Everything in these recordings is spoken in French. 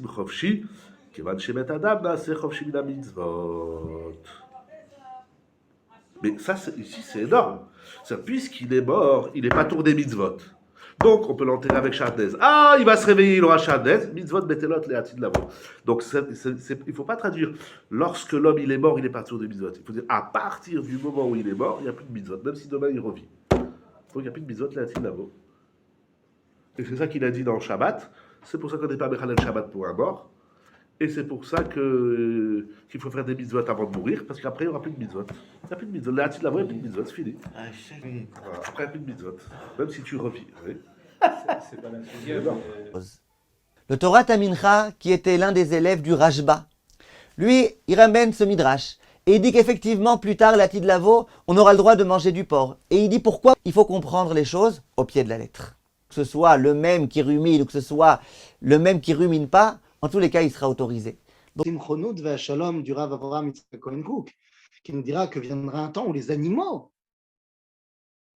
Yotzim Chofshi, Kevan Shemet Adam Naaseh Chofshi Min HaMitzvot. Mais ça, ici, c'est énorme. Puisqu'il est mort, il n'est pas tourné mitzvot. Donc, on peut l'enterrer avec Shadnez. Ah, il va se réveiller, il aura Shadnez. Mitzvot, betelot, le'atid lavo. Donc, il ne faut pas traduire. Lorsque l'homme, il est mort, il n'est pas tourné mitzvot. Il faut dire, à partir du moment où il est mort, il n'y a plus de mitzvot. Même si demain, il revit. Donc, il n'y a plus de mitzvot, le'atid lavo. Et c'est ça qu'il a dit dans Shabbat. C'est pour ça qu'on n'est pas Mechalel Shabbat pour un mort. Et c'est pour ça qu'il faut faire des mitzvot avant de mourir, parce qu'après, il n'y aura plus de mitzvot. Il n'y a plus de mitzvot. Le'atid lavo, il n'y a plus de mitzvot, c'est fini. Voilà. Après, il n'y a plus de mitzvot. Même si tu revis. Oui. C'est pas la sujet. Le Torah Tamincha, qui était l'un des élèves du Rashba, lui, il ramène ce midrash. Et il dit qu'effectivement, plus tard, la Lavo, on aura le droit de manger du porc. Et il dit pourquoi il faut comprendre les choses au pied de la lettre. Que ce soit le même qui rumine ou que ce soit le même qui rumine pas, en tous les cas, il sera autorisé. Simchonout va Shalom du Rav Avraham Yitzhak Cohen Cook, qui nous dira que viendra un temps où les animaux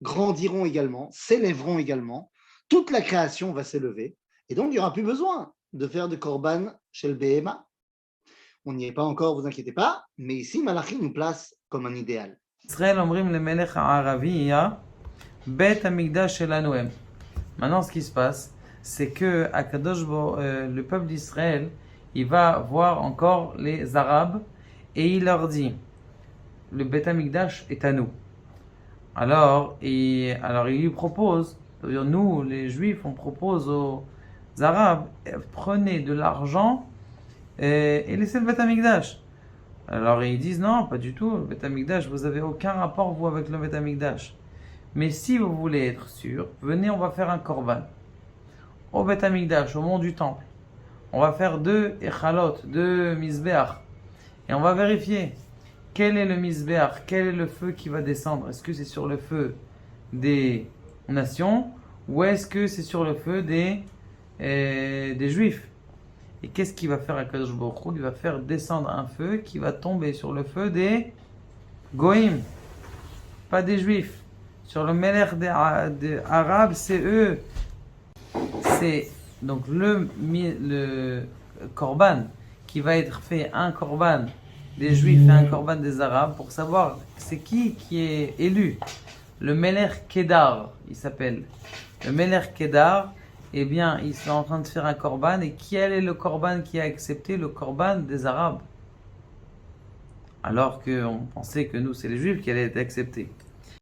grandiront également, s'élèveront également, toute la création va s'élever, et donc il n'y aura plus besoin de faire de korban chez le Behema. On n'y est pas encore, vous inquiétez pas, mais ici Malachi nous place comme un idéal. Israël omrim le melech ha'aravi bet hamikdash shelanu hem. Maintenant, ce qui se passe, c'est que le peuple d'Israël, il va voir encore les Arabes et il leur dit, le Bet Hamikdash est à nous. Alors il lui propose, c'est-à-dire nous, les Juifs, on propose aux Arabes, prenez de l'argent et laissez le Bet Hamikdash. Alors ils disent non, pas du tout, le Bet Hamikdash, vous n'avez aucun rapport vous avec le Bet Hamikdash. Mais si vous voulez être sûr, venez, on va faire un korban. Au Bet Hamikdash, au mont du temple. On va faire 2 echalot, 2 misbeach. Et on va vérifier quel est le misbeach, quel est le feu qui va descendre. Est-ce que c'est sur le feu des nations ou est-ce que c'est sur le feu des juifs? Et qu'est-ce qu'il va faire à Kadosh Baruch Hu? Il va faire descendre un feu qui va tomber sur le feu des goïm, pas des juifs. Sur le Melech des Arabes, c'est eux. C'est donc le korban qui va être fait, un korban des juifs et un korban des arabes, pour savoir c'est qui est élu. Le Melech Kedar, il s'appelle. Le Melech Kedar, eh bien, ils sont en train de faire un korban. Et quel est le korban qui a accepté? Le korban des arabes. Alors qu'on pensait que nous, c'est les juifs qui allaient être acceptés.